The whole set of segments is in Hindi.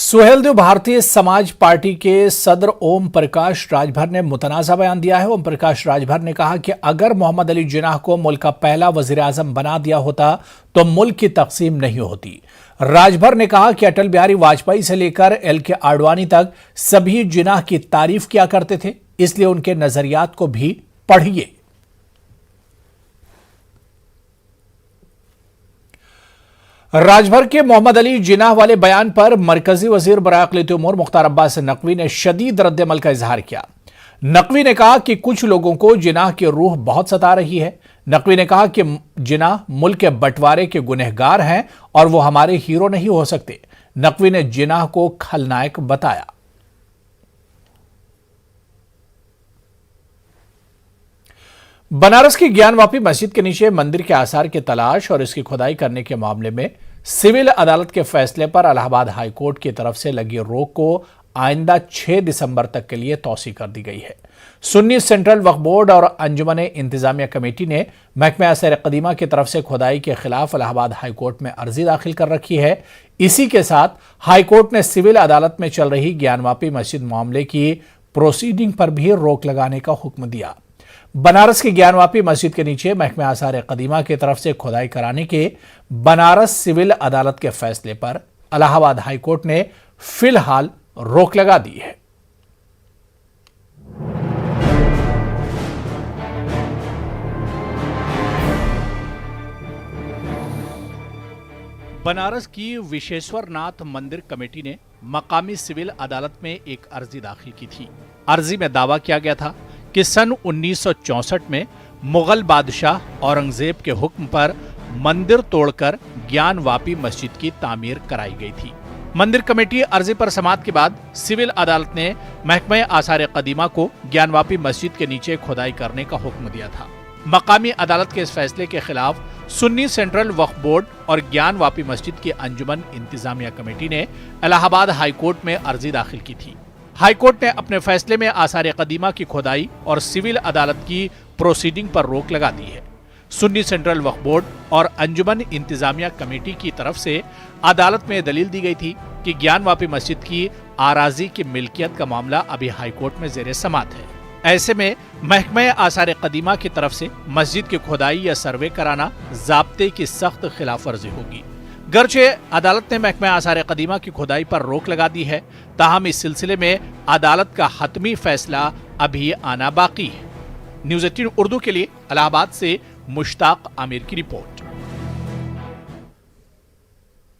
सुहेलदेव भारतीय समाज पार्टी के सदर ओम प्रकाश राजभर ने मुतनाज़ा बयान दिया है। ओम प्रकाश राजभर ने कहा कि अगर मोहम्मद अली जिन्नाह को मुल्क का पहला वजीर आजम बना दिया होता तो मुल्क की तकसीम नहीं होती। राजभर ने कहा कि अटल बिहारी वाजपेयी से लेकर LK आडवाणी तक सभी जिन्नाह की तारीफ किया करते थे, इसलिए उनके नजरियात को भी पढ़िए। राजभर के मोहम्मद अली जिन्नाह वाले बयान पर मरकजी वजीर बराए अक़लियती उमूर मुख्तार अब्बास नकवी ने शदीद रद्द-ए-अमल का इजहार किया। नकवी ने कहा कि कुछ लोगों को जिन्नाह की रूह बहुत सता रही है। नकवी ने कहा कि जिन्नाह मुल्क के बंटवारे के गुनहगार हैं और वो हमारे हीरो नहीं हो सकते। नकवी ने जिन्नाह को खलनायक बताया। बनारस की ज्ञानवापी मस्जिद के नीचे मंदिर के आसार की तलाश और इसकी खुदाई करने के मामले में सिविल अदालत के फैसले पर इलाहाबाद हाई कोर्ट की तरफ से लगी रोक को आइंदा 6 दिसंबर तक के लिए तौसी कर दी गई है। सुन्नी सेंट्रल वक्फ बोर्ड और अंजुमन इंतजामिया कमेटी ने महकमा आसार कदीमा की तरफ से खुदाई के खिलाफ इलाहाबाद हाई कोर्ट में अर्जी दाखिल कर रखी है। इसी के साथ हाई कोर्ट ने सिविल अदालत में चल रही ज्ञानवापी मस्जिद मामले की प्रोसीडिंग पर भी रोक लगाने का हुक्म दिया। बनारस की ज्ञानवापी मस्जिद के नीचे महकमा आसार कदीमा की तरफ से खुदाई कराने के बनारस सिविल अदालत के फैसले पर इलाहाबाद हाई कोर्ट ने फिलहाल रोक लगा दी है। बनारस की विश्वेश्वरनाथ मंदिर कमेटी ने मकामी सिविल अदालत में एक अर्जी दाखिल की थी। अर्जी में दावा किया गया था कि सन 1964 में मुगल बादशाह औरंगजेब के हुक्म पर मंदिर तोड़कर ज्ञानवापी मस्जिद की तामीर कराई गई थी। मंदिर कमेटी अर्जी पर समाअत के बाद सिविल अदालत ने महकमा आसार कदीमा को ज्ञानवापी मस्जिद के नीचे खुदाई करने का हुक्म दिया था। मकामी अदालत के इस फैसले के खिलाफ सुन्नी सेंट्रल वक्फ बोर्ड और ज्ञानवापी मस्जिद की अंजुमन इंतजामिया कमेटी ने इलाहाबाद हाई कोर्ट में अर्जी दाखिल की थी। हाई कोर्ट ने अपने फैसले में आसार कदीमा की खुदाई और सिविल अदालत की प्रोसीडिंग पर रोक लगा दी है। सुन्नी सेंट्रल वक्फ बोर्ड और अंजुमन इंतजामिया कमेटी की तरफ से अदालत में दलील दी गई थी कि ज्ञानवापी मस्जिद की आराजी की मिल्कियत का मामला अभी हाई कोर्ट में जेर समाअत है। ऐसे में महकमा आसार कदीमा की तरफ से मस्जिद की खुदाई या सर्वे कराना ज़ाब्ते की सख्त खिलाफवर्जी होगी। गर्चे अदालत ने महकमा आसार कदीमा की खुदाई पर रोक लगा दी है, ताहम इस सिलसिले में अदालत का हतमी फैसला अभी आना बाकी है। न्यूज़ 18 उर्दू के लिए इलाहाबाद से मुश्ताक आमिर की रिपोर्ट।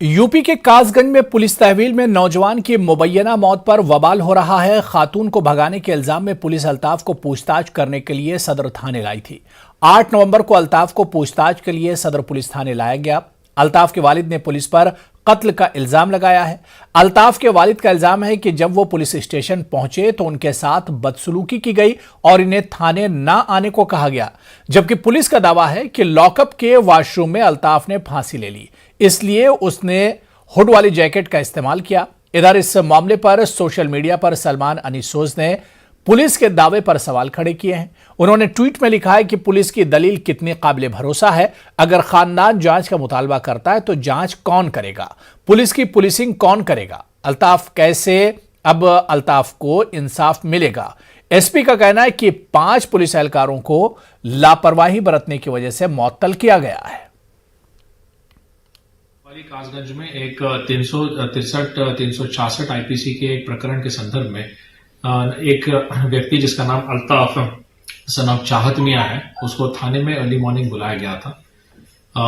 यूपी के कासगंज में पुलिस तहवील में नौजवान की मुबैना मौत पर वबाल हो रहा है। खातून को भगाने के इल्जाम में पुलिस अल्ताफ को पूछताछ करने के लिए सदर थाने लाई थी। 8 नवंबर को अल्ताफ को पूछताछ के लिए सदर पुलिस थाने लाया गया। अल्ताफ के वालिद ने पुलिस पर कत्ल का इल्जाम लगाया है। अल्ताफ के वालिद का इल्जाम है कि जब वो पुलिस स्टेशन पहुंचे तो उनके साथ बदसलूकी की गई और इन्हें थाने ना आने को कहा गया, जबकि पुलिस का दावा है कि लॉकअप के वॉशरूम में अल्ताफ ने फांसी ले ली, इसलिए उसने हुड वाली जैकेट का इस्तेमाल किया। इधर इस मामले पर सोशल मीडिया पर सलमान अनीसोज ने पुलिस के दावे पर सवाल खड़े किए हैं। उन्होंने ट्वीट में लिखा है कि पुलिस की दलील कितनी काबिल भरोसा है। अगर खानदान जांच का मुतालबा करता है तो जांच कौन करेगा? पुलिस की पुलिसिंग कौन करेगा? अल्ताफ कैसे? अब अल्ताफ को इंसाफ मिलेगा। एसपी का कहना है कि 5 पुलिस एहलकारों को लापरवाही बरतने की वजह से मुअत्तल किया गया है। कासगंज में एक 363-366 आईपीसी के एक प्रकरण के संदर्भ में एक व्यक्ति जिसका नाम अल्ताफ सन ऑफ चाहत मियां है, उसको थाने में अर्ली मॉर्निंग बुलाया गया था।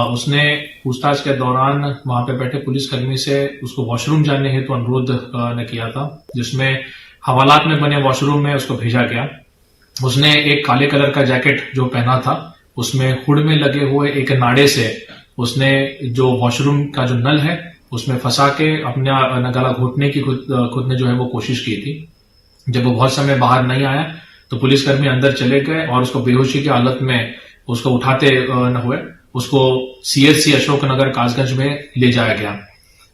उसने पूछताछ के दौरान वहां पे बैठे पुलिसकर्मी से उसको वॉशरूम जाने हेतु अनुरोध ने किया था, जिसमें हवालात में बने वॉशरूम में उसको भेजा गया। उसने एक काले कलर का जैकेट जो पहना था, उसमें हुड में लगे हुए एक नाड़े से उसने जो वॉशरूम का जो नल है उसमें फंसा के अपना गला घोटने की खुद ने जो है वो कोशिश की थी। जब वो बहुत समय बाहर नहीं आया तो पुलिसकर्मी अंदर चले गए और उसको बेहोशी की हालत में उसको उठाते न हुए उसको CHC अशोकनगर कासगंज में ले जाया गया।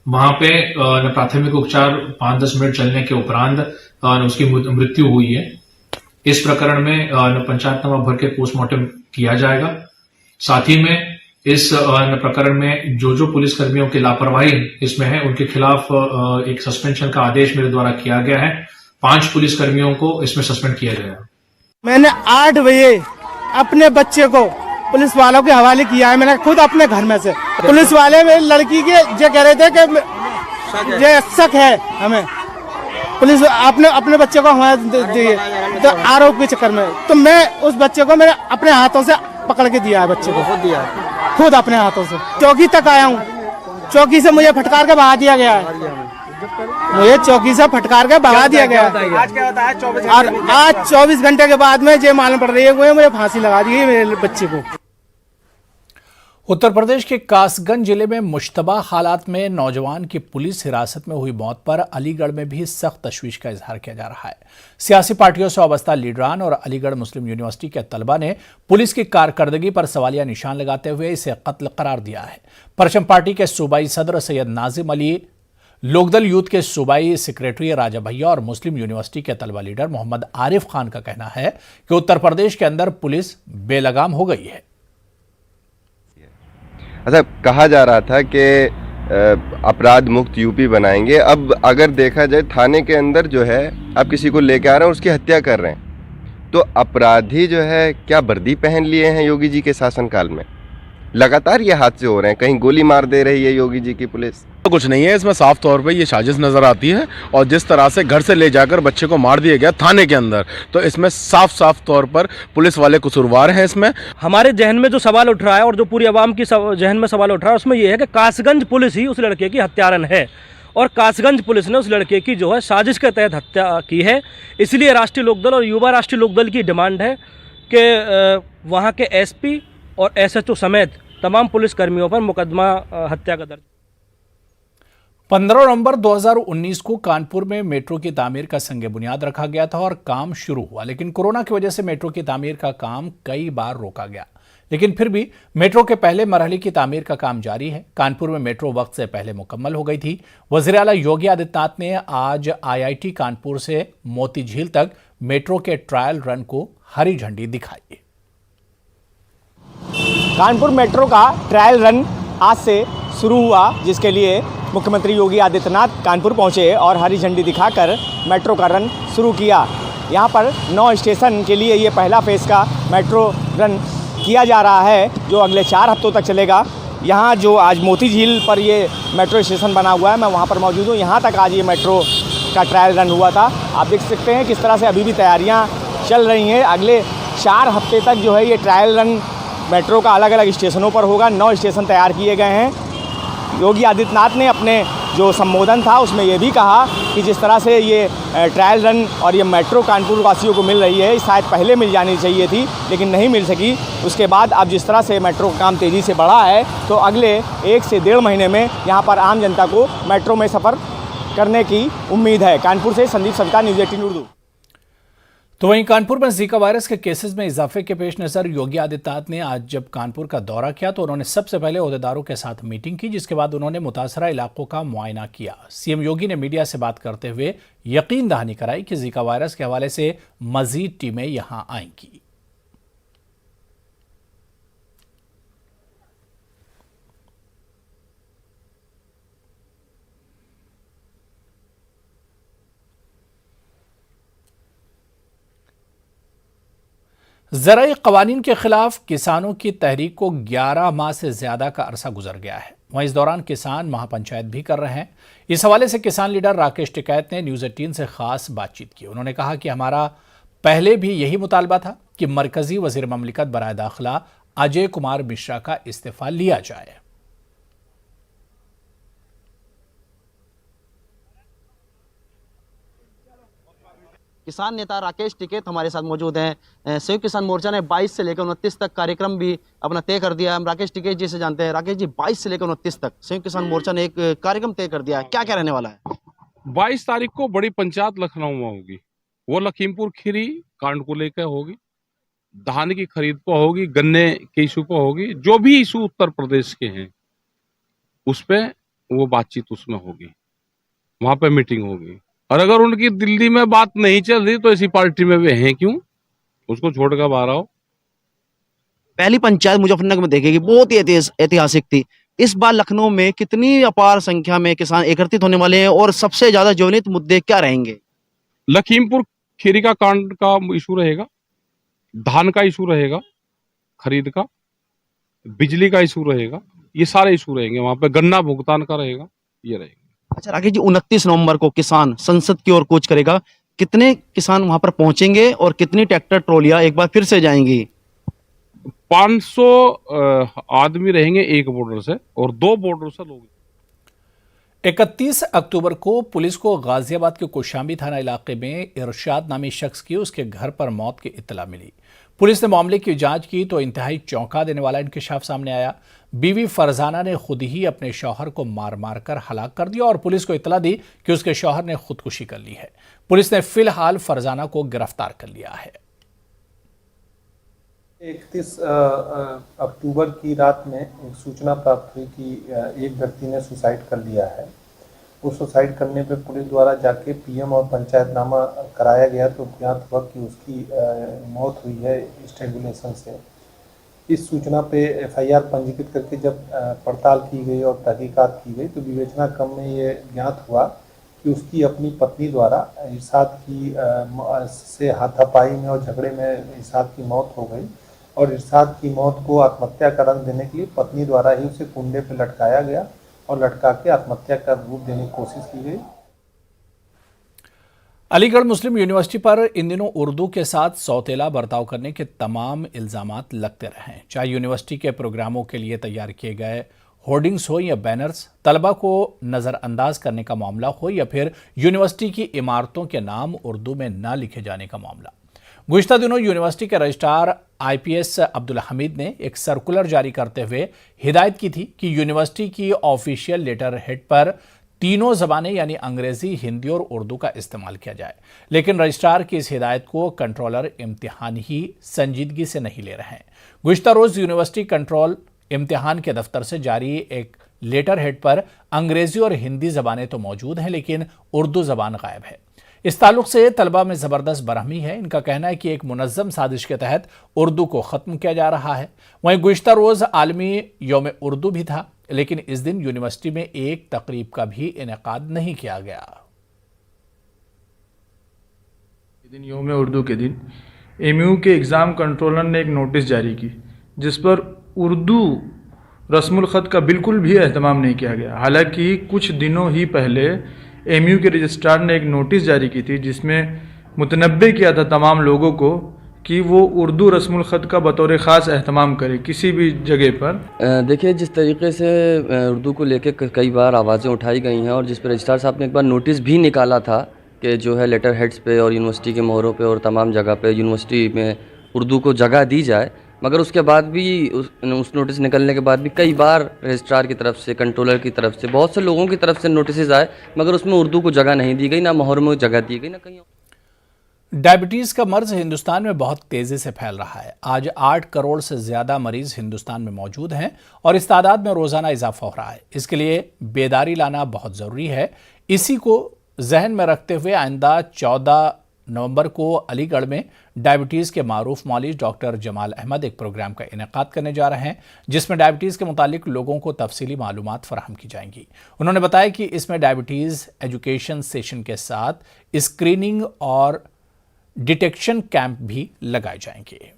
वहां पे प्राथमिक उपचार 5-10 मिनट चलने के उपरांत उसकी मृत्यु हुई है। इस प्रकरण में पंचायतनामा भर के पोस्टमार्टम किया जाएगा। साथ ही में इस प्रकरण में जो पुलिस कर्मियों की लापरवाही इसमें है उनके खिलाफ एक सस्पेंशन का आदेश मेरे द्वारा किया गया है। 5 पुलिस कर्मियों को इसमें सस्पेंड किया गया है। मैंने 8 बजे अपने बच्चे को पुलिस वालों के हवाले किया है। मैंने खुद अपने घर में से पुलिस वाले मेरी लड़की के जो कह रहे थे कि ये शक है हमें, पुलिस अपने बच्चे को हमारे दिए तो आरोप के चक्कर में, तो मैं उस बच्चे को मैंने अपने हाथों से पकड़ के दिया है, बच्चे को खुद दिया है, खुद अपने हाथों से। चौकी तक आया हूँ, चौकी से मुझे फटकार के भगा दिया गया है, मुझे चौकी से फटकार के भगा दिया गया है। आज क्या होता है 24 और आज 24 घंटे के बाद में ये मालूम पड़ रही है वो मुझे फांसी लगा दी है मेरे बच्चे को। उत्तर प्रदेश के कासगंज जिले में मुश्तबा हालात में नौजवान की पुलिस हिरासत में हुई मौत पर अलीगढ़ में भी सख्त तशवीश का इजहार किया जा रहा है। सियासी पार्टियों से वाबस्ता लीडरान और अलीगढ़ मुस्लिम यूनिवर्सिटी के तलबा ने पुलिस की कारकर्दगी पर सवालिया निशान लगाते हुए इसे कत्ल करार दिया है। परचम पार्टी के सूबाई सदर सैयद नाजिम अली, लोकदल यूथ के सूबाई सेक्रेटरी राजा भैया और मुस्लिम यूनिवर्सिटी के तलबा लीडर मोहम्मद आरिफ खान का कहना है कि उत्तर प्रदेश के अंदर पुलिस बेलगाम हो गई है। अच्छा, कहा जा रहा था कि अपराध मुक्त यूपी बनाएंगे। अब अगर देखा जाए थाने के अंदर जो है आप किसी को लेके आ रहे हैं उसकी हत्या कर रहे हैं, तो अपराधी जो है क्या वर्दी पहन लिए हैं योगी जी के शासनकाल में? लगातार ये हादसे हो रहे हैं, कहीं गोली मार दे रही है योगी जी की पुलिस। तो कुछ नहीं है इसमें, साफ तौर पे ये साजिश नजर आती है। और जिस तरह से घर से ले जाकर बच्चे को मार दिया गया थाने के अंदर, तो इसमें साफ साफ तौर पर पुलिस वाले कसूरवार हैं। इसमें हमारे जहन में जो सवाल उठ रहा है और जो पूरी आवाम की जहन में सवाल उठ रहा है उसमें यह है कि कासगंज पुलिस ही उस लड़के की हत्यारन है और कासगंज पुलिस ने उस लड़के की जो है साजिश के तहत हत्या की है। इसलिए राष्ट्रीय लोकदल और युवा राष्ट्रीय लोकदल की डिमांड है कि वहाँ के एसपी और एसएचओ समेत तमाम पुलिस कर्मियों पर मुकदमा हत्या का दर्ज। 15 नवंबर 2019 को कानपुर में मेट्रो की तामीर का संग बुनियाद रखा गया था और काम शुरू हुआ, लेकिन कोरोना की वजह से मेट्रो की तामीर का काम कई बार रोका गया। लेकिन फिर भी मेट्रो के पहले मरहले की तामीर का काम जारी है। कानपुर में मेट्रो वक्त से पहले मुकम्मल हो गई थी। वज़ीर आला योगी आदित्यनाथ ने आज IIT कानपुर से मोती झील तक मेट्रो के ट्रायल रन को हरी झंडी दिखाई। कानपुर मेट्रो का ट्रायल रन आज से शुरू हुआ, जिसके लिए मुख्यमंत्री योगी आदित्यनाथ कानपुर पहुंचे और हरी झंडी दिखाकर मेट्रो का रन शुरू किया। यहां पर 9 स्टेशन के लिए ये पहला फेज़ का मेट्रो रन किया जा रहा है जो अगले 4 हफ्तों तक चलेगा। यहां जो आज मोती झील पर ये मेट्रो स्टेशन बना हुआ है, मैं वहां पर मौजूद हूं। यहां तक आज ये मेट्रो का ट्रायल रन हुआ था। आप देख सकते हैं किस तरह से अभी भी तैयारियाँ चल रही हैं। अगले 4 हफ्ते तक जो है ये ट्रायल रन मेट्रो का अलग अलग स्टेशनों पर होगा। 9 स्टेशन तैयार किए गए हैं। योगी आदित्यनाथ ने अपने जो संबोधन था उसमें ये भी कहा कि जिस तरह से ये ट्रायल रन और ये मेट्रो कानपुर वासियों को मिल रही है, शायद पहले मिल जानी चाहिए थी लेकिन नहीं मिल सकी। उसके बाद अब जिस तरह से मेट्रो का काम तेज़ी से बढ़ा है तो अगले 1 से 1.5 महीने में यहाँ पर आम जनता को मेट्रो में सफ़र करने की उम्मीद है। कानपुर से संदीप सरकार, न्यूज़ 18 उर्दू। तो वहीं कानपुर में जीका वायरस के केसेस में इजाफे के पेश नजर योगी आदित्यनाथ ने आज जब कानपुर का दौरा किया तो उन्होंने सबसे पहले ओहदेदारों के साथ मीटिंग की, जिसके बाद उन्होंने मुतासरा इलाकों का मुआयना किया। सीएम योगी ने मीडिया से बात करते हुए यकीन दहानी कराई कि जीका वायरस के हवाले से मजीद टीमें यहां आएंगी। ज़राई क़वानीन के खिलाफ किसानों की तहरीक को 11 माह से ज्यादा का अरसा गुजर गया है। वहीं इस दौरान किसान महापंचायत भी कर रहे हैं। इस हवाले से किसान लीडर राकेश टिकैत ने न्यूज़ 18 से खास बातचीत की। उन्होंने कहा कि हमारा पहले भी यही मुतालबा था कि मरकजी वज़ीर ममलिकत बराए दाखिला अजय कुमार मिश्रा का इस्तीफा लिया जाए। किसान नेता राकेश टिकैत हमारे साथ मौजूद हैं। संयुक्त किसान मोर्चा ने 22 से लेकर 29 तक कार्यक्रम भी अपना तय कर दिया। हम राकेश टिकैत जी से जानते हैं। राकेश जी, 22 से लेकर 29 तक संयुक्त किसान मोर्चा ने एक कार्यक्रम तय कर दिया है, क्या क्या रहने वाला है? 22 तारीख को बड़ी पंचायत लखनऊ में होगी, वो लखीमपुर खीरी कांड को लेकर होगी, धान की खरीद पर होगी, गन्ने के इशू पर होगी, जो भी इशू उत्तर प्रदेश के हैं उस पर वो बातचीत उसमें होगी, वहां पर मीटिंग होगी। और अगर उनकी दिल्ली में बात नहीं चल रही तो ऐसी पार्टी में वे हैं क्यों, उसको छोड़कर बाहर आओ। पहली पंचायत मुजफ्फरनगर में देखेगी, बहुत ही ऐतिहासिक थी। इस बार लखनऊ में कितनी अपार संख्या में किसान एकत्रित होने वाले हैं और सबसे ज्यादा ज्वलंत मुद्दे क्या रहेंगे? लखीमपुर खीरी का कांड का इशू रहेगा, धान का इशू रहेगा, खरीद का, बिजली का इशू रहेगा, ये सारे इशू रहेंगे। वहां पे गन्ना भुगतान का रहेगा, ये रहेगा। अच्छा राकेश जी, 29 नवंबर को किसान संसद की ओर कूच करेगा, कितने किसान वहां पर पहुंचेंगे और कितनी ट्रैक्टर ट्रॉलियां एक बार फिर से जाएंगी? 500 आदमी रहेंगे एक बॉर्डर से और 2 बॉर्डर से लोग। 31 अक्टूबर को पुलिस को गाजियाबाद के कौशाम्बी थाना इलाके में इरशाद नामी शख्स की उसके घर पर मौत की इत्तला मिली। पुलिस ने मामले की जांच की तो इंतहाई चौंका देने वाला इंकशाफ सामने आया। बीवी फरजाना ने खुद ही अपने शौहर को मार मार कर हलाक कर दिया और पुलिस को इत्तला दी कि उसके शौहर ने खुदकुशी कर ली है। पुलिस ने फिलहाल फरजाना को गिरफ्तार कर लिया है। 31 अक्टूबर की रात में एक सूचना प्राप्त हुई कि एक व्यक्ति ने सुसाइड कर लिया है। उस सुसाइड करने पे पुलिस द्वारा जाके पीएम और पंचायतनामा कराया गया तो ज्ञात हुआ कि उसकी मौत हुई है स्ट्रेंगुलेशन से। इस सूचना पे एफआईआर पंजीकृत करके जब पड़ताल की गई और तहकीकात की गई तो विवेचना क्रम में ये ज्ञात हुआ कि उसकी अपनी पत्नी द्वारा इरशाद की से हाथापाई में और झगड़े में इरशाद की मौत हो गई और इरशाद की मौत को आत्महत्या का रंग देने के लिए पत्नी द्वारा ही उसे कुंडे पर लटकाया गया और लटका के आत्महत्या का रूप देने की कोशिश की गई। अलीगढ़ मुस्लिम यूनिवर्सिटी पर इन दिनों उर्दू के साथ सौतेला बर्ताव करने के तमाम इल्जामात लगते रहे हैं। चाहे यूनिवर्सिटी के प्रोग्रामों के लिए तैयार किए गए होर्डिंग्स हो या बैनर्स, तलबा को नज़रअंदाज करने का मामला हो या फिर यूनिवर्सिटी की इमारतों के नाम उर्दू में न लिखे जाने का मामला। गुज़िश्ता दिनों यूनिवर्सिटी के रजिस्ट्रार आईपीएस अब्दुल हमीद ने एक सर्कुलर जारी करते हुए हिदायत की थी कि यूनिवर्सिटी की ऑफिशियल लेटर हेड पर तीनों ज़बानें यानी अंग्रेजी, हिंदी और उर्दू का इस्तेमाल किया जाए। लेकिन रजिस्ट्रार की इस हिदायत को कंट्रोलर इम्तिहान ही संजीदगी से नहीं ले रहे हैं। गुज़िश्ता रोज़ यूनिवर्सिटी कंट्रोल इम्तिहान के दफ्तर से जारी एक लेटर हेड पर अंग्रेजी और हिंदी ज़बानें तो मौजूद हैं लेकिन उर्दू ज़बान गायब है। इस ताल्लुक से तलबा में ज़बरदस्त बरहमी है। इनका कहना है कि एक मुनज़्ज़म साजिश के तहत उर्दू को ख़त्म किया जा रहा है। वहीं गुज़िश्ता रोज़ आलमी यौम उर्दू भी था लेकिन इस दिन यूनिवर्सिटी में एक तकरीब का भी इनेकाद नहीं किया गया। दिन यौम उर्दू के दिन एमयू के एग्ज़ाम कंट्रोलर ने एक नोटिस जारी की जिस पर उर्दू रस्मुल ख़त का बिल्कुल भी एहतमाम नहीं किया गया। हालांकि कुछ दिनों ही पहले एमयू के रजिस्ट्रार ने एक नोटिस जारी की थी जिसमें मुतनब्बे किया था तमाम लोगों को कि वो उर्दू रस्मुल ख़त का बतौर ख़ास एहतमाम करे किसी भी जगह पर। देखिए, जिस तरीके से उर्दू को लेकर कई बार आवाज़ें उठाई गई हैं और जिस पर रजिस्ट्रार साहब ने एक बार नोटिस भी निकाला था कि जो है लेटर हेड्स पे और यूनिवर्सिटी के मोहरों पे और तमाम जगह पे यूनिवर्सिटी में उर्दू को जगह दी जाए, मगर उसके बाद भी उस नोटिस निकलने के बाद भी कई बार रजिस्ट्रार की तरफ से, कंट्रोलर की तरफ से, बहुत से लोगों की तरफ से नोटिस आए मगर उसमें उर्दू को जगह नहीं दी गई, ना मोहर में जगह दी गई, ना कहीं। डायबिटीज का मर्ज हिंदुस्तान में बहुत तेजी से फैल रहा है। आज 8 करोड़ से ज्यादा मरीज हिंदुस्तान में मौजूद हैं और इस तादाद में रोजाना इजाफा हो रहा है। इसके लिए बेदारी लाना बहुत जरूरी है। इसी को जहन में रखते हुए आइंदा 14 नवंबर को अलीगढ़ में डायबिटीज के मारूफ मौलिज डॉक्टर जमाल अहमद एक प्रोग्राम का इनेकाद करने जा रहे हैं जिसमें डायबिटीज के मुतालिक लोगों को तफसीली मालूमात फराहम की जाएंगी। उन्होंने बताया कि इसमें डायबिटीज एजुकेशन सेशन के साथ स्क्रीनिंग और डिटेक्शन कैंप भी लगाए जाएंगे।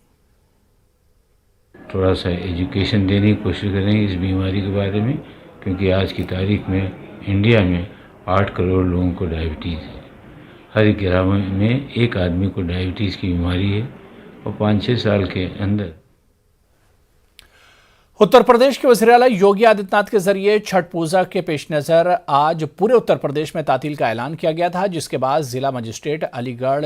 थोड़ा सा एजुकेशन देने की कोशिश करेंगे इस बीमारी के बारे में, क्योंकि आज की तारीख में इंडिया में 8 करोड़ लोगों को डायबिटीज़ है। हर 11 में एक आदमी को डायबिटीज़ की बीमारी है और 5-6 साल के अंदर। उत्तर प्रदेश के वज़ीर आला योगी आदित्यनाथ के जरिए छठ पूजा के पेश नज़र आज पूरे उत्तर प्रदेश में तातील का ऐलान किया गया था, जिसके बाद जिला मजिस्ट्रेट अलीगढ़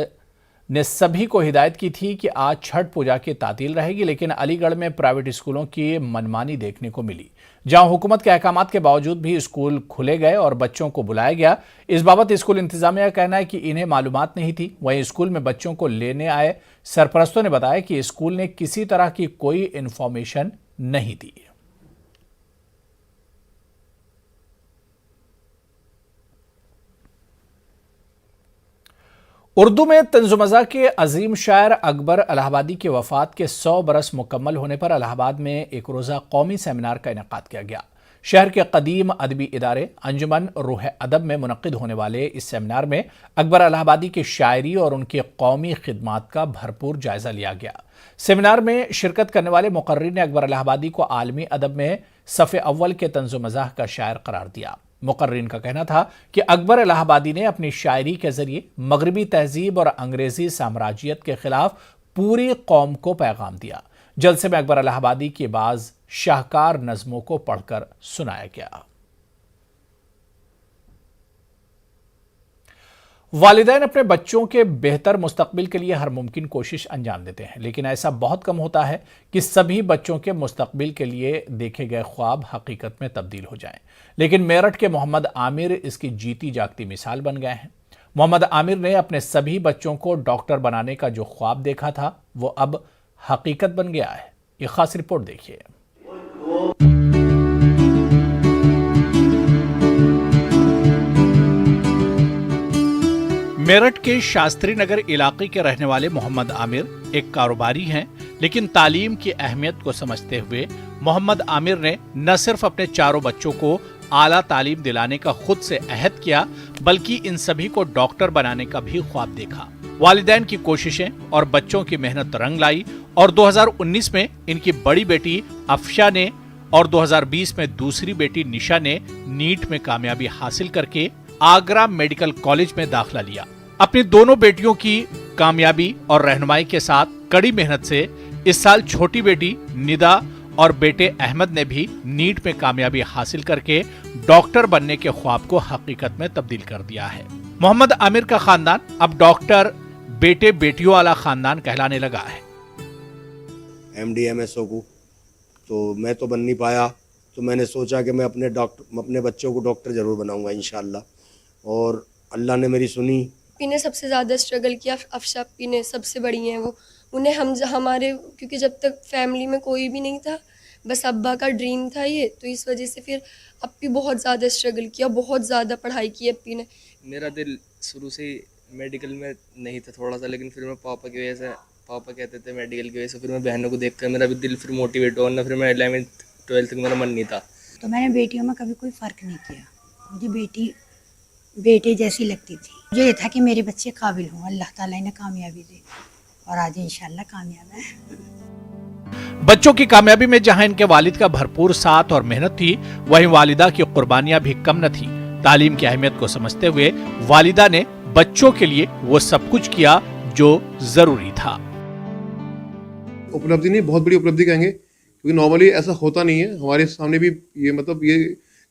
ने सभी को हिदायत की थी कि आज छठ पूजा की तातील रहेगी। लेकिन अलीगढ़ में प्राइवेट स्कूलों की मनमानी देखने को मिली, जहां हुकूमत के अहकामात के बावजूद भी स्कूल खुले गए और बच्चों को बुलाया गया। इस बाबत स्कूल इंतजामिया का कहना है कि इन्हें मालूमात नहीं थी। वहीं स्कूल में बच्चों को लेने आए सरपरस्तों ने बताया कि स्कूल ने किसी तरह की कोई इंफॉर्मेशन नहीं दी। उर्दू में तंज़ुमज़ा के अजीम शायर अकबर इलाहाबादी की वफ़ात के 100 बरस मुकम्मल होने पर इलाहाबाद में एक रोज़ा कौमी सेमिनार का इनेकाद किया गया। शहर के कदीम अदबी इदारे अंजुमन रूह अदब में मुनक़िद होने वाले इस सेमिनार में अकबर इलाहाबादी की शायरी और उनकी कौमी खिदमात का भरपूर जायज़ा लिया गया। सेमिनार में शिरकत करने वाले मुक़र्रिर ने अकबर इलाहाबादी को आलमी अदब में सफ़े अव्वल के तंज़ुमज़ाह का शायर करार दिया। मुक़र्रिरीन का कहना था कि अकबर इलाहाबादी ने अपनी शायरी के जरिए मगरबी तहजीब और अंग्रेज़ी साम्राज्यत के खिलाफ पूरी कौम को पैगाम दिया। जलसे में अकबर इलाहाबादी की बाज़ शाहकार नज़मों को पढ़कर सुनाया गया। वालिदैन अपने बच्चों के बेहतर मुस्तकबिल के लिए हर मुमकिन कोशिश अंजाम देते हैं, लेकिन ऐसा बहुत कम होता है कि सभी बच्चों के मुस्तकबिल के लिए देखे गए ख्वाब हकीकत में तब्दील हो जाएं। लेकिन मेरठ के मोहम्मद आमिर इसकी जीती जागती मिसाल बन गए हैं। मोहम्मद आमिर ने अपने सभी बच्चों को डॉक्टर बनाने का जो ख्वाब देखा था वो अब हकीकत बन गया है। ये खास रिपोर्ट देखिए। मेरठ के शास्त्री नगर इलाके के रहने वाले मोहम्मद आमिर एक कारोबारी हैं, लेकिन तालीम की अहमियत को समझते हुए मोहम्मद आमिर ने न सिर्फ अपने चारों बच्चों को आला तालीम दिलाने का खुद से अहद किया, बल्कि इन सभी को डॉक्टर बनाने का भी ख्वाब देखा। वालिदैन की कोशिशें और बच्चों की मेहनत रंग लाई और 2019 में इनकी बड़ी बेटी अफशा ने और 2020 में दूसरी बेटी निशा ने नीट में कामयाबी हासिल करके आगरा मेडिकल कॉलेज में दाखिला लिया। अपनी दोनों बेटियों की कामयाबी और रहनुमाई के साथ कड़ी मेहनत से इस साल छोटी बेटी निदा और बेटे अहमद ने भी नीट में कामयाबी हासिल करके डॉक्टर बनने के ख्वाब को हकीकत में तब्दील कर दिया है। मोहम्मद आमिर का खानदान अब डॉक्टर बेटे बेटियों वाला खानदान कहलाने लगा है। MD MSO को तो मैं तो बन नहीं पाया, तो मैंने सोचा कि मैं अपने बच्चों को डॉक्टर जरूर बनाऊंगा इंशाल्लाह, और अल्लाह ने मेरी सुनी। पी ने सबसे ज़्यादा स्ट्रगल किया, अफशा पी ने सबसे बड़ी हैं वो, उन्हें हमारे क्योंकि जब तक फैमिली में कोई भी नहीं था, बस अब्बा का ड्रीम था ये, तो इस वजह से फिर अप्पी बहुत ज़्यादा स्ट्रगल किया, बहुत ज़्यादा पढ़ाई की अप्पी ने। मेरा दिल शुरू से ही मेडिकल में नहीं था थोड़ा सा, लेकिन फिर मैं पापा की वजह से, पापा कहते थे मेडिकल की वजह से, फिर मैं बहनों को देख कर मेरा भी दिल फिर मोटिवेट हुआ, वरना फिर मैं 11th 12th तक मेरा मन नहीं था। तो मैंने बेटियों में कभी कोई फ़र्क नहीं किया, मुझे बेटे जैसी लगती थी। मुझे ये था कि मेरे बच्चे काबिल हों, अल्लाह ताला इन्हें कामयाबी दे, और आज इंशाल्लाह कामयाब है। बच्चों की कामयाबी में जहां इनके वालिद का भरपूर साथ और मेहनत थी, वहीं वालिदा की कुर्बानियां भी कम न थी। तालीम की अहमियत को समझते हुए वालिदा ने बच्चों के लिए वो सब कुछ किया जो जरूरी था। उपलब्धि नहीं, बहुत बड़ी उपलब्धि कहेंगे, क्योंकि नॉर्मली ऐसा होता नहीं है। हमारे सामने भी ये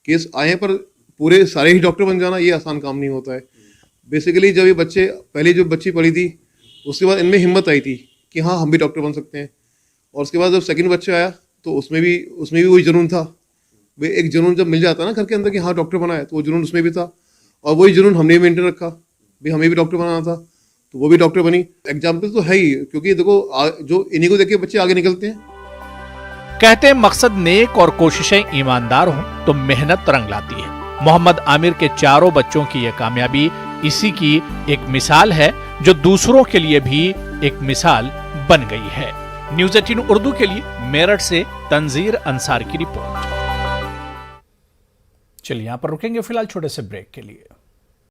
केस आए हैं, पर पूरे सारे ही डॉक्टर बन जाना ये आसान काम नहीं होता है। बेसिकली जब ये बच्चे, पहले जो बच्ची पढ़ी थी, उसके बाद इनमें हिम्मत आई थी कि हाँ हम भी डॉक्टर बन सकते हैं, और उसके बाद जब सेकंड बच्चा आया तो उसमें भी वही जुनून था। वे एक जुनून जब मिल जाता है ना घर के अंदर कि हाँ डॉक्टर बना है, तो वो जुनून उसमें भी था, और वही जुनून हमने भी मेंटेन रखा, भाई हमें भी डॉक्टर बनाना था, तो वो भी डॉक्टर बनी। एग्जाम्पल तो है ही, क्योंकि देखो जो इन्हीं को देख के बच्चे आगे निकलते हैं। कहते हैं मकसद नेक और कोशिशें ईमानदार हों तो मेहनत रंग लाती है। मोहम्मद आमिर के चारों बच्चों की यह कामयाबी इसी की एक मिसाल है, जो दूसरों के लिए भी एक मिसाल बन गई है। न्यूज़ 18 उर्दू के लिए मेरठ से तंजीर अंसार की रिपोर्ट। चलिए यहां पर रुकेंगे फिलहाल छोटे से ब्रेक के लिए।